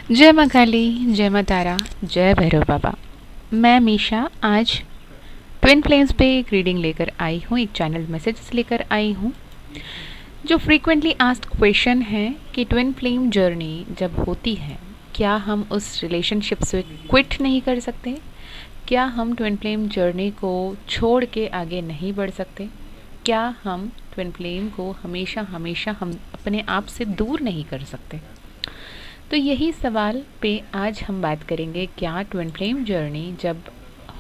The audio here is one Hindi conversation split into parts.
जय माँ काली, जय माँ तारा, जय भैरव बाबा। मैं मीशा आज ट्विन फ्लेम्स पे एक रीडिंग लेकर आई हूँ, एक चैनल मैसेज लेकर आई हूँ। जो फ्रीक्वेंटली आस्क्ड क्वेश्चन है कि ट्विन फ्लेम जर्नी जब होती है, क्या हम उस रिलेशनशिप से क्विट नहीं कर सकते? क्या हम ट्विन फ्लेम जर्नी को छोड़ के आगे नहीं बढ़ सकते? क्या हम ट्विन फ्लेम को हमेशा हमेशा हम अपने आप से दूर नहीं कर सकते? तो यही सवाल पे आज हम बात करेंगे। क्या ट्विन फ्लेम जर्नी जब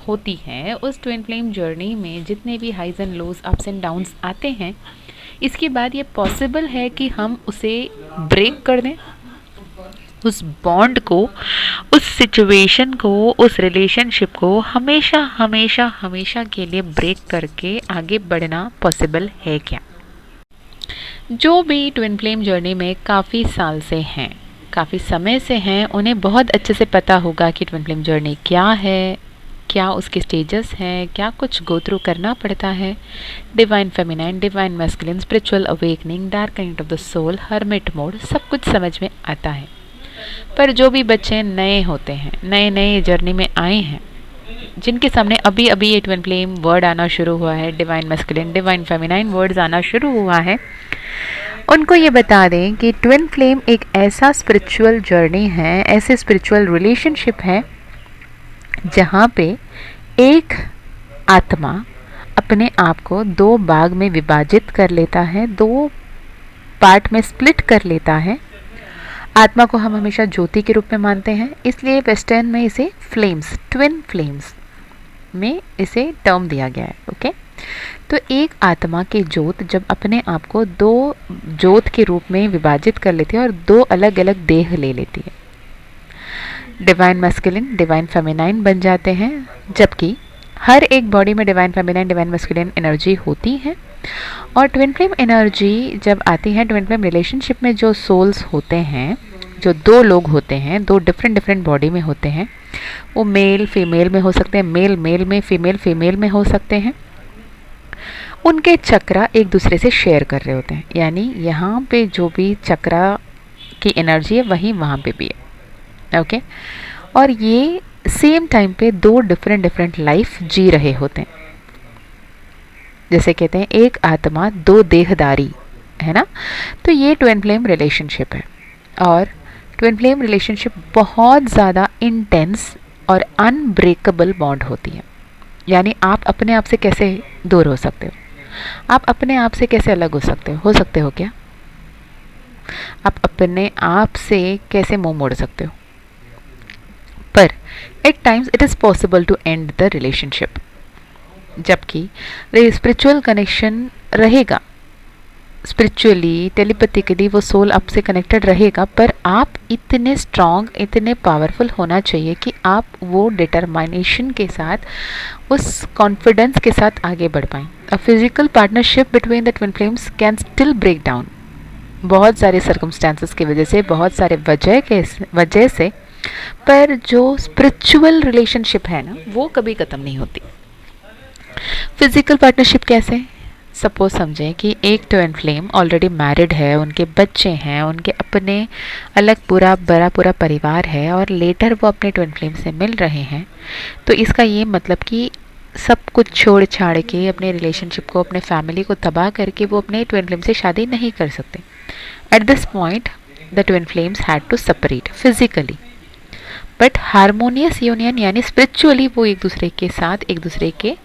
होती है, उस ट्विन फ्लेम जर्नी में जितने भी highs and lows, ups and downs आते हैं, इसके बाद ये पॉसिबल है कि हम उसे ब्रेक कर दें, उस बॉन्ड को, उस सिचुएशन को, उस रिलेशनशिप को हमेशा हमेशा हमेशा के लिए ब्रेक करके आगे बढ़ना पॉसिबल है क्या? जो भी ट्विन फ्लेम जर्नी में काफ़ी साल से हैं, काफ़ी समय से हैं, उन्हें बहुत अच्छे से पता होगा कि ट्विन फ्लेम जर्नी क्या है, क्या उसके स्टेजेस हैं, क्या कुछ गो थ्रू करना पड़ता है। Divine feminine, divine masculine, spiritual awakening, dark night of the soul, hermit mode, सब कुछ समझ में आता है। पर जो भी बच्चे नए होते हैं, नए नए जर्नी में आए हैं, जिनके सामने अभी अभी ये ट्विन फ्लेम वर्ड आना शुरू हुआ है, divine masculine, divine feminine words आना शुरू हुआ है, उनको ये बता दें कि ट्विन फ्लेम एक ऐसा स्पिरिचुअल जर्नी है, ऐसे स्पिरिचुअल रिलेशनशिप है जहाँ पे एक आत्मा अपने आप को दो भाग में विभाजित कर लेता है, दो पार्ट में स्प्लिट कर लेता है। आत्मा को हम हमेशा ज्योति के रूप में मानते हैं, इसलिए वेस्टर्न में इसे फ्लेम्स, ट्विन फ्लेम्स में इसे टर्म दिया गया है। ओके, तो एक आत्मा की ज्योत जब अपने आप को दो ज्योत के रूप में विभाजित कर लेती है और दो अलग अलग देह ले लेती है, डिवाइन मैस्कुलिन, डिवाइन फेमिनाइन बन जाते हैं। जबकि हर एक बॉडी में divine feminine, divine masculine energy होती है। और ट्विन फ्लेम एनर्जी जब आती है, ट्विन फ्लेम रिलेशनशिप में जो सोल्स होते हैं, जो दो लोग होते हैं, दो डिफरेंट डिफरेंट बॉडी में होते हैं, वो मेल फीमेल में हो सकते हैं, मेल मेल में, फीमेल फीमेल में हो सकते हैं। उनके चक्रा एक दूसरे से शेयर कर रहे होते हैं, यानी यहाँ पे जो भी चक्रा की एनर्जी है वहीं वहाँ पे भी है। ओके, और ये सेम टाइम पे दो डिफरेंट डिफरेंट लाइफ जी रहे होते हैं। जैसे कहते हैं एक आत्मा दो देहदारी, है ना। तो ये ट्विन फ्लेम रिलेशनशिप है, और ट्विन फ्लेम रिलेशनशिप बहुत ज़्यादा इंटेंस और अनब्रेकेबल बॉन्ड होती है। यानी आप अपने आप से कैसे दूर हो सकते हो, आप अपने आप से कैसे अलग हो सकते हो क्या? आप अपने आप से कैसे मुंह मोड़ सकते हो? पर at times it is possible to end the relationship. जबकि स्पिरिचुअल कनेक्शन रहेगा, स्पिरिचुअली टेलीपैथिकली वो सोल आपसे कनेक्टेड रहेगा, पर आप इतने स्ट्रांग, इतने पावरफुल होना चाहिए कि आप वो डिटरमिनेशन के साथ, उस कॉन्फिडेंस के साथ आगे बढ़ पाएँ। A physical partnership between the twin flames can still break down, बहुत सारे सर्कमस्टांसेस की वजह से, बहुत सारे वजह से, पर जो स्पिरिचुअल रिलेशनशिप है ना, वो कभी ख़त्म नहीं होती। फिजिकल पार्टनरशिप कैसे? सपोज समझें कि एक ट्विन फ्लेम ऑलरेडी मैरिड है, उनके बच्चे हैं, उनके अपने अलग पूरा परिवार है, और लेटर वो अपने ट्विन फ्लेम से मिल रहे हैं। तो इसका ये मतलब कि सब कुछ छोड़ छाड़ के, अपने रिलेशनशिप को, अपने फैमिली को तबाह करके वो अपने ट्विन फ्लेम से शादी नहीं कर सकते। At this point the twin flames had to separate physically, but harmonious union, यानी स्पिरिचुअली वो एक दूसरे के साथ, एक दूसरे के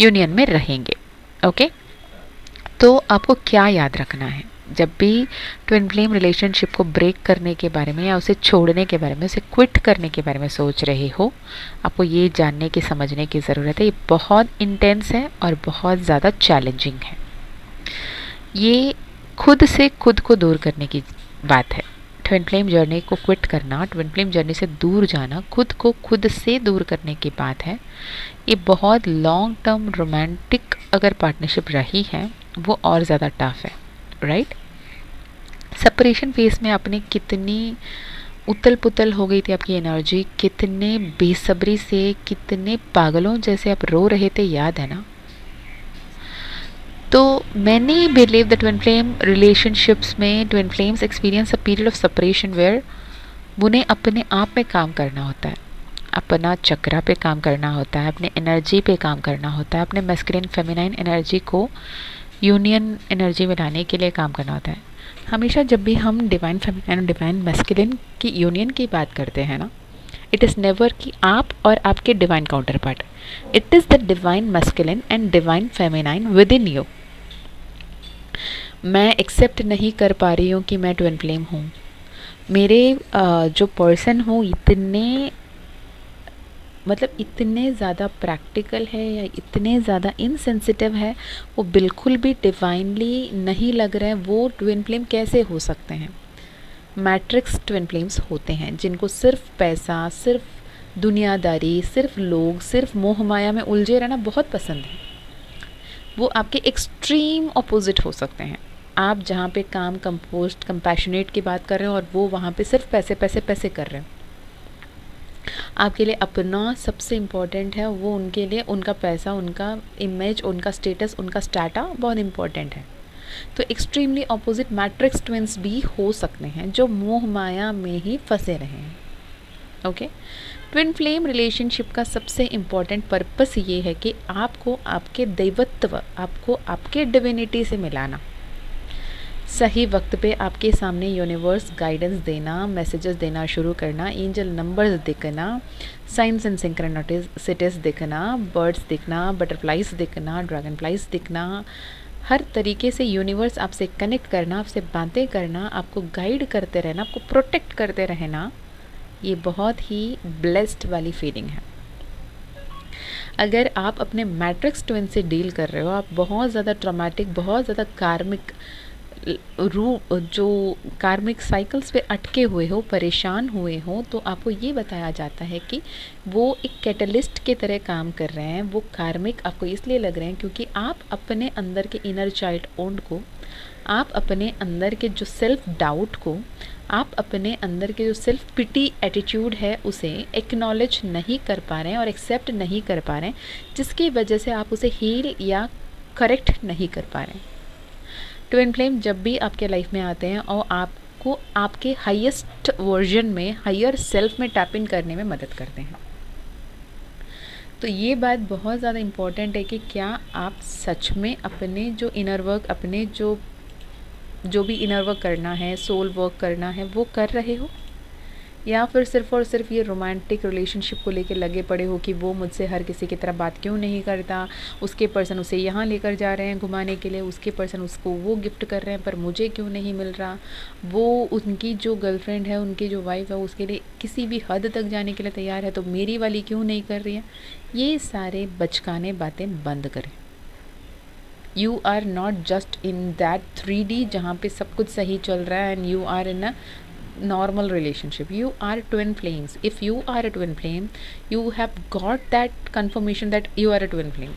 यूनियन में रहेंगे। ओके, तो आपको क्या याद रखना है जब भी ट्विन फ्लेम रिलेशनशिप को ब्रेक करने के बारे में, या उसे छोड़ने के बारे में, उसे क्विट करने के बारे में सोच रहे हो, आपको ये जानने की, समझने की ज़रूरत है। ये बहुत इंटेंस है और बहुत ज़्यादा चैलेंजिंग है। ये खुद से खुद को दूर करने की बात है। ट्विन फ्लेम जर्नी को क्विट करना, ट्विन फ्लेम जर्नी से दूर जाना, खुद को खुद से दूर करने की बात है। ये बहुत लॉन्ग टर्म रोमांटिक अगर पार्टनरशिप रही है, वो और ज़्यादा टफ है, राइट। सेपरेशन फेज में आपने कितनी उतल पुतल हो गई थी आपकी एनर्जी, कितने बेसब्री से, कितने पागलों जैसे आप रो रहे थे, याद है ना। तो many believe that twin flame relationships में twin flames experience a period of separation where उन्हें अपने आप पे काम करना होता है, अपना चक्रा पे काम करना होता है, अपने एनर्जी पे काम करना होता है, अपने मैस्कुलिन फेमिनाइन एनर्जी को यूनियन एनर्जी में लाने के लिए काम करना होता है। हमेशा जब भी हम डिवाइन फेमिनाइन और डिवाइन मैस्कुलिन की यूनियन की बात करते हैं ना, इट इज़ नेवर कि आप और आपके divine counter part, it is the divine masculine and divine feminine with in you. मैं एक्सेप्ट नहीं कर पा रही हूँ कि मैं ट्विन फ्लेम हूँ, मेरे जो पर्सन हो इतने मतलब इतने ज़्यादा प्रैक्टिकल है या इतने ज़्यादा इनसेंसिटिव है, वो बिल्कुल भी डिवाइनली नहीं लग रहे हैं, वो ट्विन फ्लेम कैसे हो सकते हैं। मैट्रिक्स ट्विन फ्लेम्स होते हैं जिनको सिर्फ पैसा, सिर्फ दुनियादारी, सिर्फ लोग, सिर्फ मोह माया में उलझे रहना बहुत पसंद है। वो आपके एक्सट्रीम ऑपोजिट हो सकते हैं। आप जहाँ पे काम, कंपोस्ट, कंपैशनेट की बात कर रहे हो और वो वहाँ पे सिर्फ पैसे पैसे पैसे कर रहे हो। आपके लिए अपना सबसे इम्पॉर्टेंट है, वो उनके लिए उनका पैसा, उनका इमेज, उनका स्टेटस, उनका स्टाटा बहुत इम्पॉर्टेंट है। तो एक्सट्रीमली ऑपोजिट मैट्रिक्स ट्विन्स भी हो सकते हैं जो मोह माया में ही फंसे रहे हैं। ओके, ट्विन फ्लेम रिलेशनशिप का सबसे इम्पॉर्टेंट पर्पस ये है कि आपको आपके दैवत्व, आपको आपके डिविनिटी से मिलाना, सही वक्त पे आपके सामने यूनिवर्स गाइडेंस देना, मैसेजेस देना शुरू करना, एंजल नंबर्स दिखना, साइंस एंड सिंक्रोनिसिटीज दिखना, बर्ड्स दिखना, बटरफ्लाइज दिखना, ड्रैगन फ्लाइज दिखना, हर तरीके से यूनिवर्स आपसे कनेक्ट करना, आपसे बातें करना, आपको गाइड करते रहना, आपको प्रोटेक्ट करते रहना, ये बहुत ही ब्लेस्ड वाली फीलिंग है। अगर आप अपने मैट्रिक्स ट्विन से डील कर रहे हो, आप बहुत ज़्यादा ट्रॉमेटिक, बहुत ज़्यादा कार्मिक जो कार्मिक साइकिल्स पे अटके हुए हो, परेशान हुए हो, तो आपको ये बताया जाता है कि वो एक कैटलिस्ट के तरह काम कर रहे हैं। वो कार्मिक आपको इसलिए लग रहे हैं क्योंकि आप अपने अंदर के इनर चाइल्ड ओंड को, आप अपने अंदर के जो सेल्फ डाउट को, आप अपने अंदर के जो सेल्फ पिटी एटीट्यूड है उसे एक्नॉलेज नहीं कर पा रहे हैं और एक्सेप्ट नहीं कर पा रहे हैं, जिसकी वजह से आप उसे हील या करेक्ट नहीं कर पा रहे हैं। ट्विन फ्लेम जब भी आपके लाइफ में आते हैं और आपको आपके हाईएस्ट वर्जन में, हायर सेल्फ में टैप इन करने में मदद करते हैं। तो ये बात बहुत ज़्यादा इम्पॉर्टेंट है कि क्या आप सच में अपने जो इनर वर्क, अपने जो भी इनर वर्क करना है, सोल वर्क करना है, वो कर रहे हो, या फिर सिर्फ और सिर्फ ये रोमांटिक रिलेशनशिप को लेकर लगे पड़े हो कि वो मुझसे हर किसी की तरह बात क्यों नहीं करता, उसके पर्सन उसे यहाँ लेकर जा रहे हैं घुमाने के लिए, उसके पर्सन उसको वो गिफ्ट कर रहे हैं पर मुझे क्यों नहीं मिल रहा, वो उनकी जो गर्लफ्रेंड है, उनकी जो वाइफ है, उसके लिए किसी भी हद तक जाने के लिए तैयार है, तो मेरी वाली क्यों नहीं कर रही है। ये सारे बचकाने बातें बंद करें। You are not just in that 3D जहाँ पे सब कुछ सही चल रहा है and you are in a normal relationship. You are twin flames. If you are a twin flame, you have got that confirmation that you are a twin flame.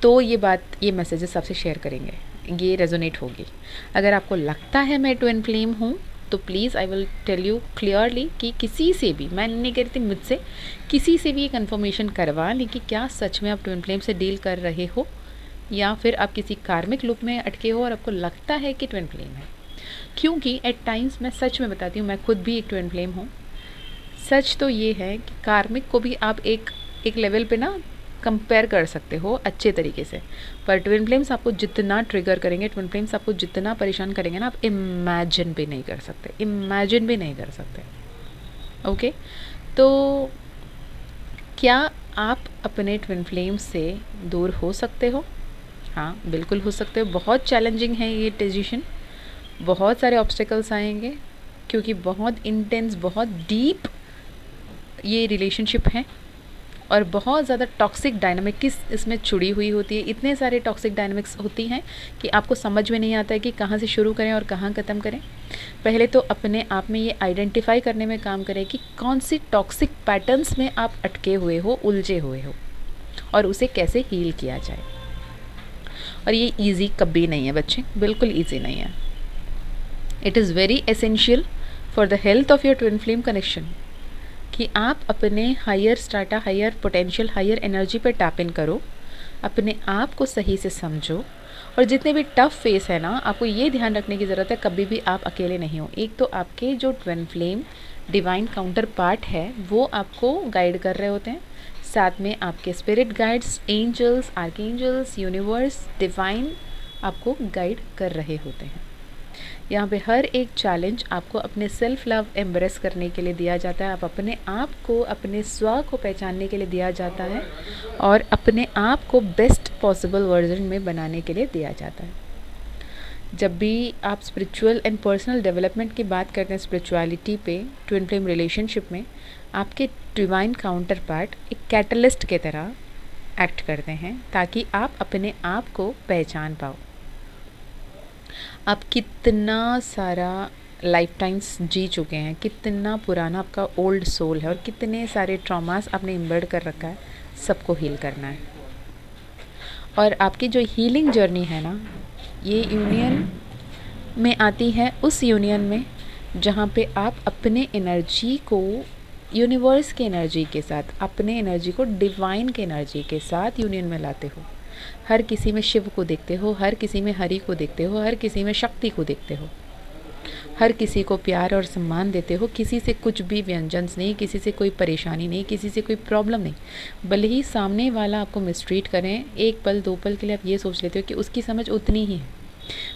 तो ये बात, ये मैसेजेस आपसे शेयर करेंगे, ये रेजोनेट होगी। अगर आपको लगता है मैं ट्विन फ्लेम हूँ तो please I will tell you clearly कि किसी से भी, मैं नहीं कह रही थी मुझसे, किसी से भी ये कन्फर्मेशन करवा लें कि क्या सच में आप ट्विन फ्लेम से डील कर रहे हो या फिर आप किसी कार्मिक लूप में अटके हो और आपको लगता है कि ट्विन फ्लेम है। क्योंकि एट टाइम्स, मैं सच में बताती हूँ, मैं खुद भी एक ट्विन फ्लेम हूँ। सच तो ये है कि कार्मिक को भी आप एक लेवल पे ना कंपेयर कर सकते हो अच्छे तरीके से, पर ट्विन फ्लेम्स आपको जितना ट्रिगर करेंगे, ट्विन फ्लेम्स आपको जितना परेशान करेंगे ना, आप इमेजिन भी नहीं कर सकते, इमेजिन भी नहीं कर सकते। ओके, तो क्या आप अपने ट्विन फ्लेम्स से दूर हो सकते हो? हाँ, बिल्कुल हो सकते हो। बहुत चैलेंजिंग है ये डिसीजन, बहुत सारे ऑब्स्टेकल्स आएंगे क्योंकि बहुत इंटेंस, बहुत डीप ये रिलेशनशिप है और बहुत ज़्यादा टॉक्सिक डायनामिक्स इसमें जुड़ी हुई होती है। इतने सारे टॉक्सिक डायनामिक्स होती हैं कि आपको समझ में नहीं आता है कि कहाँ से शुरू करें और कहाँ ख़त्म करें। पहले तो अपने आप में ये आइडेंटिफाई करने में काम करें कि कौन सी टॉक्सिक पैटर्न्स में आप अटके हुए हो, उलझे हुए हो, और उसे कैसे हील किया जाए। और ये ईजी कभी नहीं है बच्चे, बिल्कुल ईजी नहीं है। It is very essential for the health of your twin flame connection कि आप अपने higher strata, higher potential, higher energy पर टैप इन करो, अपने आप को सही से समझो और जितने भी टफ फेस है ना, आपको ये ध्यान रखने की ज़रूरत है कभी भी आप अकेले नहीं हो। एक तो आपके जो twin flame divine counter part है वो आपको गाइड कर रहे होते हैं, साथ में आपके spirit guides, angels, archangels, universe, divine आपको गाइड कर रहे होते हैं। यहाँ पे हर एक चैलेंज आपको अपने सेल्फ लव एम्ब्रेस करने के लिए दिया जाता है, आप अपने आप को, अपने स्व को पहचानने के लिए दिया जाता है और अपने आप को बेस्ट पॉसिबल वर्जन में बनाने के लिए दिया जाता है। जब भी आप स्पिरिचुअल एंड पर्सनल डेवलपमेंट की बात करते हैं स्पिरिचुअलिटी पे, ट्विन फ्लेम रिलेशनशिप में, आपके डिवाइन काउंटर पार्ट एक कैटलिस्ट के तरह एक्ट करते हैं ताकि आप अपने आप को पहचान पाओ। आप कितना सारा लाइफ टाइम्स जी चुके हैं, कितना पुराना आपका ओल्ड सोल है और कितने सारे ट्रॉमास आपने इम्बर्ड कर रखा है, सबको हील करना है। और आपकी जो हीलिंग जर्नी है ना, ये यूनियन में आती है, उस यूनियन में जहाँ पे आप अपने एनर्जी को यूनिवर्स के एनर्जी के साथ, अपने एनर्जी को डिवाइन के एनर्जी के साथ यूनियन में लाते हो। हर किसी में शिव को देखते हो, हर किसी में हरि को देखते हो, हर किसी में शक्ति को देखते हो, हर किसी को प्यार और सम्मान देते हो। किसी से कुछ भी व्यंजन्स नहीं, किसी से कोई परेशानी नहीं, किसी से कोई प्रॉब्लम नहीं। भले ही सामने वाला आपको मिसट्रीट करें, एक पल दो पल के लिए आप ये सोच लेते हो कि उसकी समझ उतनी ही है।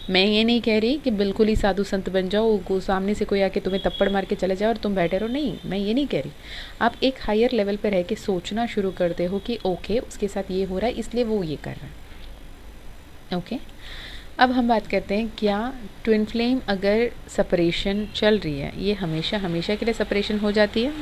मैं ये नहीं कह रही कि बिल्कुल ही साधु संत बन जाओ, सामने से कोई आके तुम्हें थप्पड़ मार के चले जाओ और तुम बैठे रहो, नहीं, मैं ये नहीं कह रही। आप एक हायर लेवल पर रह के सोचना शुरू करते हो कि ओके, उसके साथ ये हो रहा है इसलिए वो ये कर रहा है। ओके, अब हम बात करते हैं क्या ट्विन फ्लेम अगर सेपरेशन चल रही है, ये हमेशा हमेशा के लिए सेपरेशन हो जाती है।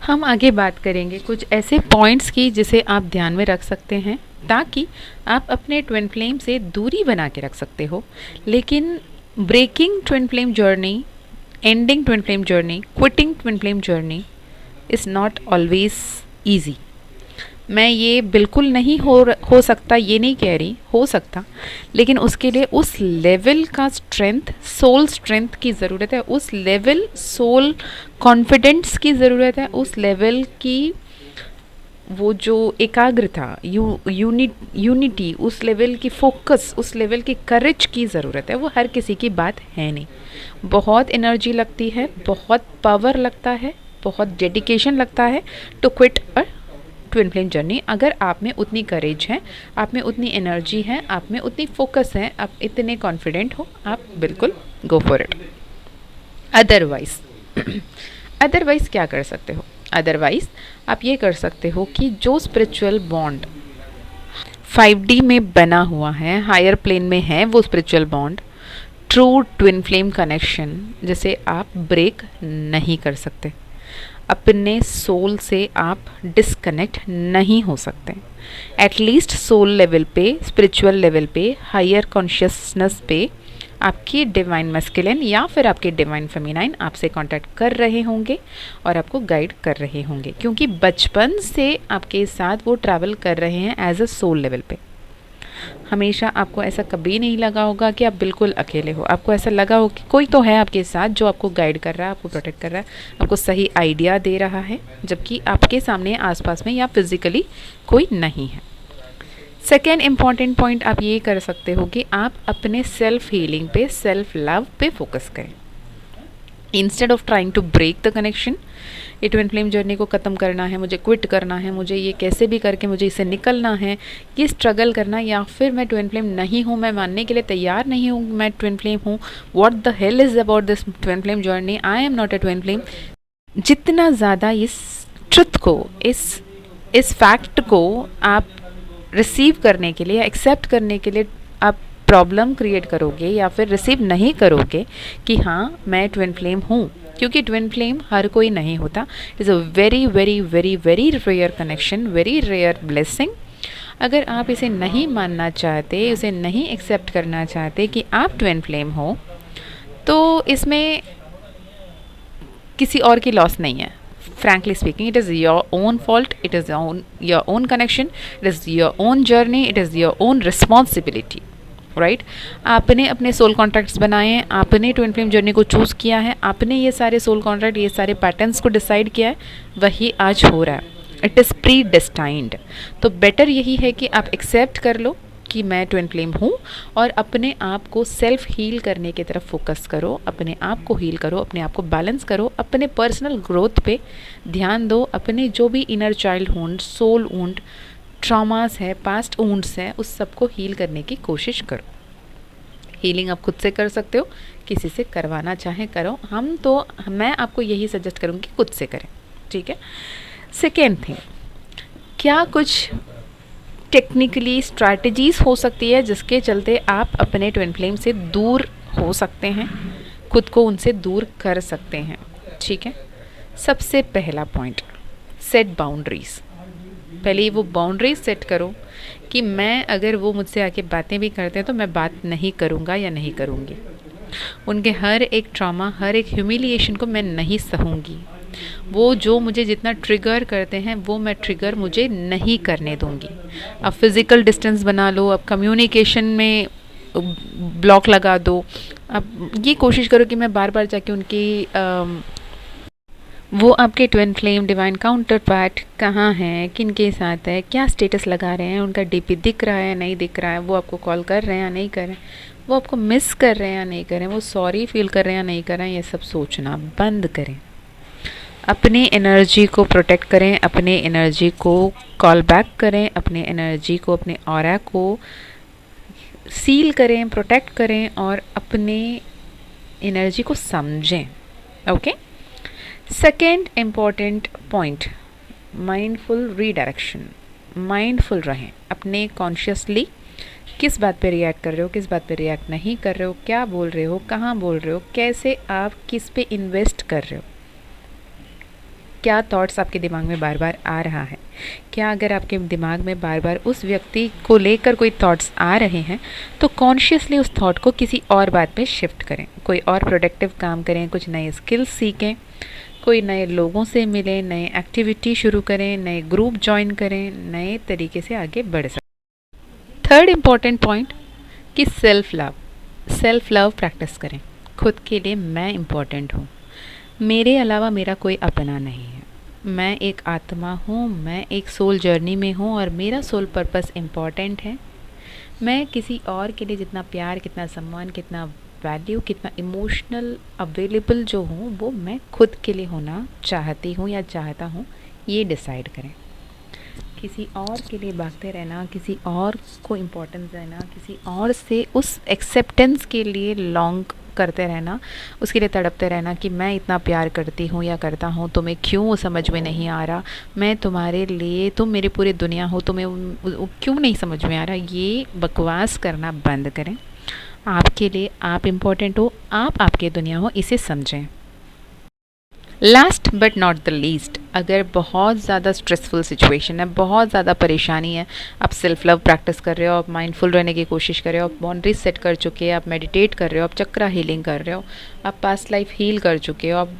हम आगे बात करेंगे कुछ ऐसे पॉइंट्स की जिसे आप ध्यान में रख सकते हैं ताकि आप अपने ट्विन फ्लेम से दूरी बना के रख सकते हो। लेकिन breaking twin flame journey, ending twin flame journey, quitting twin flame journey is not always easy. मैं ये बिल्कुल नहीं हो सकता ये नहीं कह रही, हो सकता, लेकिन उसके लिए उस लेवल का स्ट्रेंथ, सोल स्ट्रेंथ की ज़रूरत है, उस लेवल सोल कॉन्फिडेंस की ज़रूरत है, उस लेवल की वो जो एकाग्रता, यूनिटी, उस लेवल की फोकस, उस लेवल की करेज की ज़रूरत है। वो हर किसी की बात है नहीं। बहुत एनर्जी लगती है, बहुत पावर लगता है, बहुत डेडिकेशन लगता है to quit a twin flame journey. अगर आप में उतनी करेज है, आप में उतनी एनर्जी है, आप में उतनी फोकस है, आप इतने कॉन्फिडेंट हो, आप बिल्कुल गो फॉर इट। अदरवाइज़ क्या कर सकते हो? अदरवाइज़ आप ये कर सकते हो कि जो स्पिरिचुअल बॉन्ड 5D में बना हुआ है, हायर प्लेन में है, वो spiritual bond, true twin flame connection, जिसे आप ब्रेक नहीं कर सकते। अपने सोल से आप डिस्कनेक्ट नहीं हो सकते। एटलीस्ट सोल लेवल पे, स्पिरिचुअल लेवल पे, हायर कॉन्शियसनेस पे आपकी डिवाइन मैस्कुलिन या फिर आपके डिवाइन फेमिनाइन आपसे कांटेक्ट कर रहे होंगे और आपको गाइड कर रहे होंगे, क्योंकि बचपन से आपके साथ वो ट्रैवल कर रहे हैं एज अ सोल लेवल पे। हमेशा आपको ऐसा कभी नहीं लगा होगा कि आप बिल्कुल अकेले हो। आपको ऐसा लगा हो कि कोई तो है आपके साथ जो आपको गाइड कर रहा है, आपको प्रोटेक्ट कर रहा है, आपको सही आइडिया दे रहा है, जबकि आपके सामने आसपास में या फिज़िकली कोई नहीं है। सेकेंड इम्पॉर्टेंट पॉइंट आप ये कर सकते हो कि आप अपने सेल्फ हीलिंग पे, सेल्फ लव पे फोकस करें। Instead of trying to break the connection, ये ट्विन फ्लेम जर्नी को ख़त्म करना है, मुझे क्विट करना है, मुझे ये कैसे भी करके मुझे इससे निकलना है, ये स्ट्रगल करना, या फिर मैं ट्विन फ्लेम नहीं हूँ, मैं मानने के लिए तैयार नहीं हूँ मैं ट्विन फ्लेम हूँ, what the hell is about this twin flame journey, I am not a twin flame. जितना ज़्यादा इस ट्रुथ को, इस फैक्ट को आप रिसीव करने के लिए, एक्सेप्ट करने के लिए आप प्रॉब्लम क्रिएट करोगे या फिर रिसीव नहीं करोगे कि हाँ मैं ट्विन फ्लेम हूँ, क्योंकि ट्विन फ्लेम हर कोई नहीं होता। Is a very very very very rare connection, very rare blessing. अगर आप इसे नहीं मानना चाहते, इसे नहीं एक्सेप्ट करना चाहते कि आप ट्विन फ्लेम हो, तो इसमें किसी और की लॉस नहीं है। Frankly speaking, it is your own fault, it is your own connection, it is your own journey, it is your own responsibility, right? आपने अपने सोल कॉन्ट्रैक्ट्स बनाए हैं, आपने ट्विन फ्लेम जर्नी को चूज़ किया है, आपने ये सारे सोल कॉन्ट्रैक्ट, ये सारे पैटर्न्स को डिसाइड किया है, वही आज हो रहा है। It is pre destined. तो बेटर यही है कि आप एक्सेप्ट कर लो कि मैं ट्विन फ्लेम हूँ, और अपने आप को सेल्फ हील करने की तरफ फोकस करो, अपने आप को हील करो, अपने आप को बैलेंस करो, अपने पर्सनल ग्रोथ पे ध्यान दो, अपने जो भी inner child wound, soul wound, traumas है, पास्ट वुंड्स हैं, उस सबको हील करने की कोशिश करो। हीलिंग आप खुद से कर सकते हो, किसी से करवाना चाहे करो, मैं आपको यही सजेस्ट करूँगी खुद से करें, ठीक है। सेकेंड थिंग, क्या कुछ टेक्निकली स्ट्रैटेजीज हो सकती है जिसके चलते आप अपने ट्विन फ्लेम से दूर हो सकते हैं, खुद को उनसे दूर कर सकते हैं, ठीक है। सबसे पहला पॉइंट, सेट बाउंड्रीज। पहले वो बाउंड्रीज सेट करो कि मैं अगर वो मुझसे आके बातें भी करते हैं तो मैं बात नहीं करूँगा या नहीं करूँगी। उनके हर एक ट्रॉमा, हर एक ह्यूमिलिएशन को मैं नहीं सहूँगी। वो जो मुझे जितना ट्रिगर करते हैं वो मैं ट्रिगर मुझे नहीं करने दूँगी। अब फिज़िकल डिस्टेंस बना लो, अब कम्युनिकेशन में ब्लॉक लगा दो, अब ये कोशिश करो कि मैं बार बार जाके उनकी वो आपके twin flame divine counter part कहाँ हैं, किन के साथ है, क्या स्टेटस लगा रहे हैं, उनका डीपी दिख रहा है नहीं दिख रहा है, वो आपको कॉल कर रहे हैं या नहीं कर रहे हैं, वो आपको मिस कर रहे हैं या नहीं कर रहे हैं, वो सॉरी फील कर रहे हैं या नहीं कर रहे हैं, ये सब सोचना बंद करें। अपने एनर्जी को प्रोटेक्ट करें, अपने एनर्जी को कॉल बैक करें, अपने एनर्जी को, अपने ऑरा को सील करें, प्रोटेक्ट करें, और अपने एनर्जी को समझें, okay. Second important point, mindful redirection. Mindful रहें, अपने कॉन्शियसली किस बात पे रिएक्ट कर रहे हो, किस बात पे रिएक्ट नहीं कर रहे हो, क्या बोल रहे हो, कहाँ बोल रहे हो, कैसे आप किस पे इन्वेस्ट कर रहे हो, क्या थॉट्स आपके दिमाग में बार बार आ रहा है। क्या अगर आपके दिमाग में बार बार उस व्यक्ति को लेकर कोई थॉट्स आ रहे हैं तो कॉन्शियसली उस थॉट को किसी और बात पे शिफ्ट करें, कोई और प्रोडक्टिव काम करें, कुछ नए स्किल्स सीखें, कोई नए लोगों से मिलें, नए एक्टिविटी शुरू करें, नए ग्रुप ज्वाइन करें, नए तरीके से आगे बढ़ सकें। थर्ड इम्पॉर्टेंट पॉइंट कि सेल्फ लव प्रैक्टिस करें। खुद के लिए मैं इम्पॉर्टेंट हूँ, मेरे अलावा मेरा कोई अपना नहीं है, मैं एक आत्मा हूँ, मैं एक सोल जर्नी में हूँ और मेरा सोल पर्पस इम्पॉर्टेंट है। मैं किसी और के लिए जितना प्यार, कितना सम्मान, कितना वैल्यू, कितना इमोशनल अवेलेबल जो हूँ वो मैं खुद के लिए होना चाहती हूँ या चाहता हूँ, ये डिसाइड करें। किसी और के लिए भागते रहना, किसी और को इम्पोर्टेंस देना, किसी और से उस एक्सेप्टेंस के लिए लॉन्ग करते रहना, उसके लिए तड़पते रहना कि मैं इतना प्यार करती हूँ या करता हूँ, तुम्हें क्यों वो समझ में नहीं आ रहा, मैं तुम्हारे लिए, तुम मेरी पूरी दुनिया हो, तुम्हें क्यों नहीं समझ में आ रहा, ये बकवास करना बंद करें। आपके लिए आप इम्पोर्टेंट हो, आप आपकी दुनिया हो, इसे समझें। Last but not the least, अगर बहुत ज़्यादा स्ट्रेसफुल सिचुएशन है, बहुत ज़्यादा परेशानी है, आप सेल्फ लव प्रैक्टिस कर रहे हो, आप माइंडफुल रहने की कोशिश कर रहे हो, आप बाउंड्रीज सेट कर चुके हैं, आप मेडिटेट कर रहे हो, आप चक्रा हीलिंग कर रहे हो, आप पास्ट लाइफ हील कर चुके हो, आप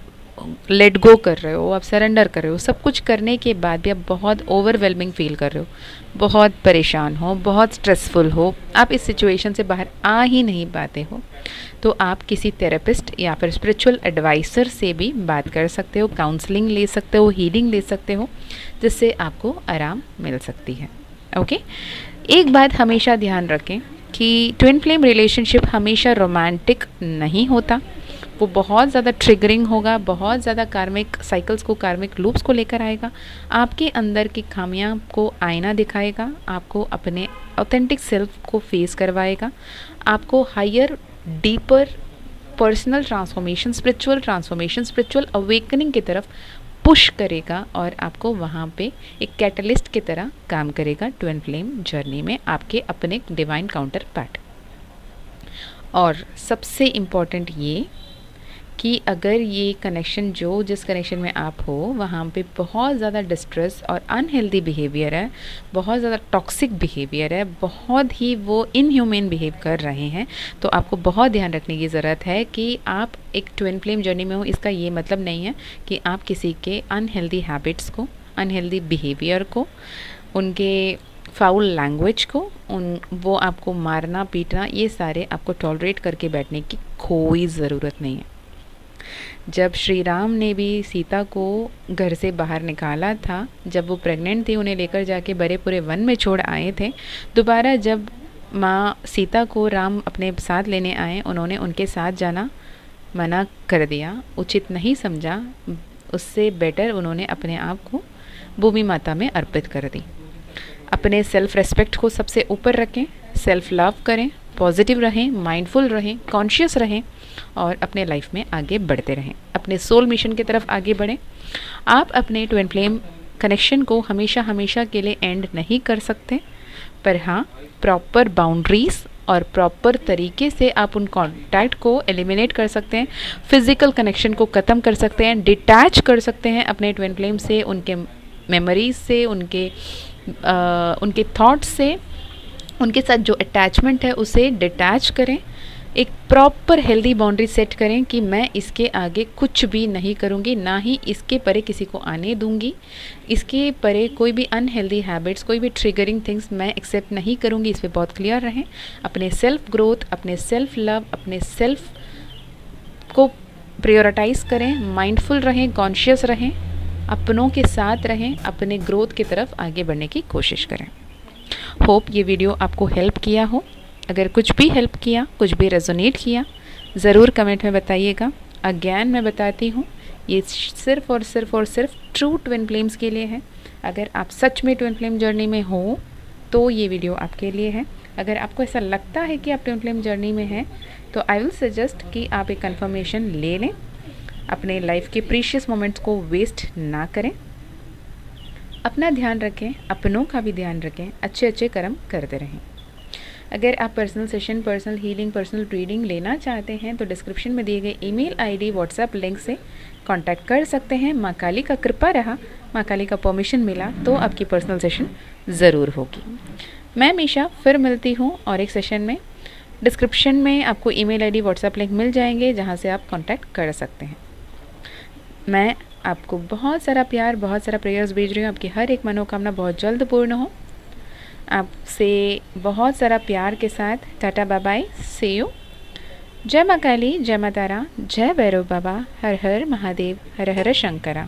लेट गो कर रहे हो, आप सरेंडर कर रहे हो, सब कुछ करने के बाद भी आप बहुत ओवरवेलमिंग फील कर रहे हो, बहुत परेशान हो, बहुत स्ट्रेसफुल हो, आप इस सिचुएशन से बाहर आ ही नहीं पाते हो, तो आप किसी थेरेपिस्ट या फिर स्पिरिचुअल एडवाइज़र से भी बात कर सकते हो, काउंसलिंग ले सकते हो, हीलिंग ले सकते हो, जिससे आपको आराम मिल सकती है। ओके, एक बात हमेशा ध्यान रखें कि ट्विन फ्लेम रिलेशनशिप हमेशा रोमांटिक नहीं होता, वो बहुत ज़्यादा ट्रिगरिंग होगा, बहुत ज़्यादा कार्मिक साइकिल्स को, कार्मिक लूप्स को लेकर आएगा, आपके अंदर की खामियां को आईना दिखाएगा, आपको अपने ऑथेंटिक सेल्फ को फेस करवाएगा, आपको higher deeper personal transformation, spiritual awakening की तरफ पुश करेगा और आपको वहाँ पे एक कैटलिस्ट की तरह काम करेगा ट्विन फ्लेम जर्नी में, आपके अपने डिवाइन काउंटर पार्ट। और सबसे इम्पॉर्टेंट ये कि अगर ये कनेक्शन जिस कनेक्शन में आप हो वहाँ पे बहुत ज़्यादा डिस्ट्रेस और अनहेल्दी बिहेवियर है, बहुत ज़्यादा टॉक्सिक बिहेवियर है, बहुत ही वो इनह्यूमन बिहेव कर रहे हैं, तो आपको बहुत ध्यान रखने की ज़रूरत है कि आप एक ट्विन फ्लेम जर्नी में हो। इसका ये मतलब नहीं है कि आप किसी के अनहेल्दी हैबिट्स को, अनहेल्दी बिहेवियर को, उनके फाउल लैंग्वेज को, वो आपको मारना पीटना, ये सारे आपको टॉलरेट करके बैठने की कोई ज़रूरत नहीं है। जब श्री राम ने भी सीता को घर से बाहर निकाला था, जब वो प्रेग्नेंट थी, उन्हें लेकर जाके बड़े पूरे वन में छोड़ आए थे, दोबारा जब माँ सीता को राम अपने साथ लेने आए, उन्होंने उनके साथ जाना मना कर दिया, उचित नहीं समझा। उससे बेटर उन्होंने अपने आप को भूमि माता में अर्पित कर दी। अपने सेल्फ रेस्पेक्ट को सबसे ऊपर रखें, सेल्फ लव करें, पॉजिटिव रहें, माइंडफुल रहें, कॉन्शियस रहें और अपने लाइफ में आगे बढ़ते रहें, अपने सोल मिशन की तरफ आगे बढ़ें। आप अपने ट्विन फ्लेम कनेक्शन को हमेशा हमेशा के लिए एंड नहीं कर सकते, पर हाँ प्रॉपर बाउंड्रीज और प्रॉपर तरीके से आप उन कॉन्टैक्ट को एलिमिनेट कर सकते हैं, फिज़िकल कनेक्शन को ख़त्म कर सकते हैं, डिटैच कर सकते हैं अपने ट्विन फ्लेम से, उनके मेमोरीज से, उनके थॉट्स से, उनके साथ जो अटैचमेंट है उसे डिटैच करें। एक प्रॉपर हेल्दी बाउंड्री सेट करें कि मैं इसके आगे कुछ भी नहीं करूँगी, ना ही इसके परे किसी को आने दूँगी, इसके परे कोई भी अनहेल्दी हैबिट्स, कोई भी ट्रिगरिंग थिंग्स मैं एक्सेप्ट नहीं करूँगी। इस पर बहुत क्लियर रहें। अपने सेल्फ ग्रोथ, अपने सेल्फ लव, अपने सेल्फ को प्रायोरिटाइज़ करें, माइंडफुल रहें, कॉन्शियस रहें, अपनों के साथ रहें, अपने ग्रोथ की तरफ आगे बढ़ने की कोशिश करें। होप ये वीडियो आपको हेल्प किया हो। अगर कुछ भी हेल्प किया, कुछ भी रेजोनेट किया, ज़रूर कमेंट में बताइएगा। अगेन मैं बताती हूँ, ये सिर्फ़ और सिर्फ ट्रू ट्विन फ्लेम्स के लिए है। अगर आप सच में ट्विन फ्लेम जर्नी में हो तो ये वीडियो आपके लिए है। अगर आपको ऐसा लगता है कि आप ट्विन फ्लेम जर्नी में हैं तो आई विल सजेस्ट कि आप एक कंफर्मेशन ले लें। अपने लाइफ के प्रीशियस मोमेंट्स को वेस्ट ना करें, अपना ध्यान रखें, अपनों का भी ध्यान रखें, अच्छे अच्छे कर्म करते रहें। अगर आप personal session, personal healing, personal reading लेना चाहते हैं तो डिस्क्रिप्शन में दिए गए ईमेल आईडी, व्हाट्सएप लिंक से कांटेक्ट कर सकते हैं। माँ काली का कृपा रहा, माँ काली का परमिशन मिला तो आपकी पर्सनल सेशन ज़रूर होगी। मैं मीशा फिर मिलती हूँ और एक सेशन में। डिस्क्रिप्शन में आपको ईमेल आईडी, व्हाट्सएप लिंक मिल जाएंगे जहाँ से आप कॉन्टैक्ट कर सकते हैं। मैं आपको बहुत सारा प्यार, बहुत सारा प्रेयर्स भेज रही हूँ। आपकी हर एक मनोकामना बहुत जल्द पूर्ण हो। आपसे बहुत सारा प्यार के साथ टाटा, बाय बाय, सी यू। जय माँ काली, जय माँ तारा, जय भैरव बाबा, हर हर महादेव, हर हर शंकरा।